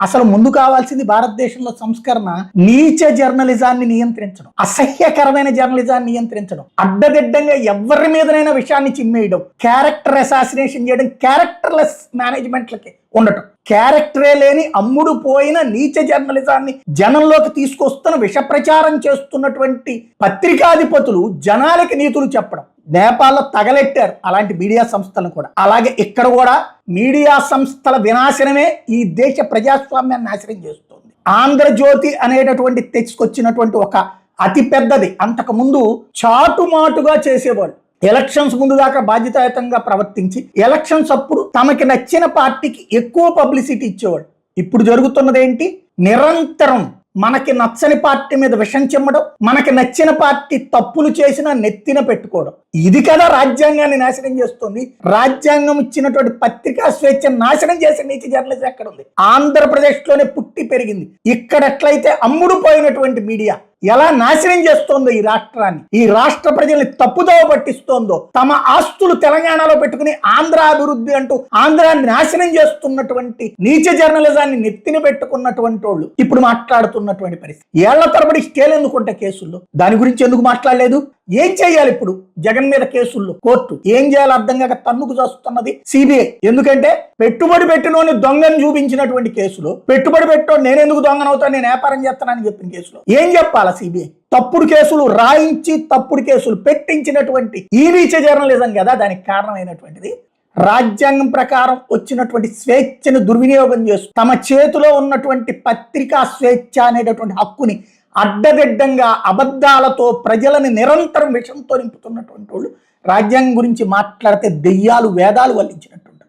అసలు ముందు కావాల్సింది భారతదేశంలో సంస్కరణ, నీచ జర్నలిజాన్ని నియంత్రించడం, అసహ్యకరమైన జర్నలిజాన్ని నియంత్రించడం, అడ్డదిడ్డంగా ఎవరి మీదనైనా విషయాన్ని చిమ్మేయడం, క్యారెక్టర్ అసాసినేషన్ చేయడం, క్యారెక్టర్లెస్ మేనేజ్మెంట్లకి ఉండటం, క్యారెక్టరే లేని అమ్ముడు పోయిన నీచ జర్నలిజాన్ని జనంలోకి తీసుకొస్తున్న విష ప్రచారం చేస్తున్నటువంటి పత్రికాధిపతులు జనాలకి నీతులు చెప్పడం. నేపాల్లో తగలెట్టారు అలాంటి మీడియా సంస్థలను కూడా. అలాగే ఇక్కడ కూడా మీడియా సంస్థల వినాశనమే ఈ దేశ ప్రజాస్వామ్యాన్ని నాశనం చేస్తుంది. ఆంధ్రజ్యోతి అనేటటువంటి తెచ్చుకొచ్చినటువంటి ఒక అతి పెద్దది. అంతకు ముందు చాటుమాటుగా చేసేవాళ్ళు. ఎలక్షన్స్ ముందు దాకా బాధ్యతాయుతంగా ప్రవర్తించి ఎలక్షన్స్ అప్పుడు తమకి నచ్చిన పార్టీకి ఎక్కువ పబ్లిసిటీ ఇచ్చేవాడు. ఇప్పుడు జరుగుతున్నది ఏంటి? నిరంతరం మనకి నచ్చని పార్టీ మీద విషం చెమ్మడం, మనకి నచ్చిన పార్టీ తప్పులు చేసినా నెత్తిన పెట్టుకోవడం. ఇది కదా రాజ్యాంగాన్ని నాశనం చేస్తుంది. రాజ్యాంగం ఇచ్చినటువంటి పత్రికా స్వేచ్ఛను నాశనం చేసే నీతి జర్నలిజం ఎక్కడ ఉంది? ఆంధ్రప్రదేశ్ లోనే పుట్టి పెరిగింది. ఇక్కడ ఎట్లయితే అమ్ముడు పోయినటువంటి మీడియా ఎలా నాశనం చేస్తోందో ఈ రాష్ట్రాన్ని, ఈ రాష్ట్ర ప్రజల్ని తప్పుదోవ పట్టిస్తోందో, తమ ఆస్తులు తెలంగాణలో పెట్టుకుని ఆంధ్ర అభివృద్ధి అంటూ ఆంధ్రాన్ని నాశనం చేస్తున్నటువంటి నీచ జర్నలిజాన్ని నెత్తిన పెట్టుకున్నటువంటి వాళ్ళు ఇప్పుడు మాట్లాడుతున్నటువంటి పరిస్థితి. ఏళ్ల తరబడి స్టేలు ఎందుకుంటే కేసుల్లో దాని గురించి ఎందుకు మాట్లాడలేదు? ఏం చేయాలి ఇప్పుడు? జగన్ మీద కేసుల్లో కోర్టు ఏం చేయాలో అర్థం కాక తన్నుకు చేస్తున్నది సిబిఐ. ఎందుకంటే పెట్టుబడి పెట్టినోని దొంగను చూపించినటువంటి కేసులో, పెట్టుబడి పెట్టోని నేనెందుకు దొంగనవుతాను, నేను వ్యాపారం చేస్తానని చెప్పిన కేసులో ఏం చెప్పాలా సిబిఐ? తప్పుడు కేసులు రాయించి తప్పుడు కేసులు పెట్టించినటువంటి ఈ నీచ జర్నలిజం కదా దానికి కారణమైనటువంటిది. రాజ్యాంగం ప్రకారం వచ్చినటువంటి స్వేచ్ఛను దుర్వినియోగం చేస్తూ తమ చేతిలో ఉన్నటువంటి పత్రికా స్వేచ్ఛ అనేటటువంటి హక్కుని అడ్డదిడ్డంగా అబద్ధాలతో ప్రజలని నిరంతరం విషంతో నింపుతున్నటువంటి వాళ్ళు రాజ్యాంగం గురించి మాట్లాడితే దెయ్యాలు వేదాలు వల్లించినట్టు.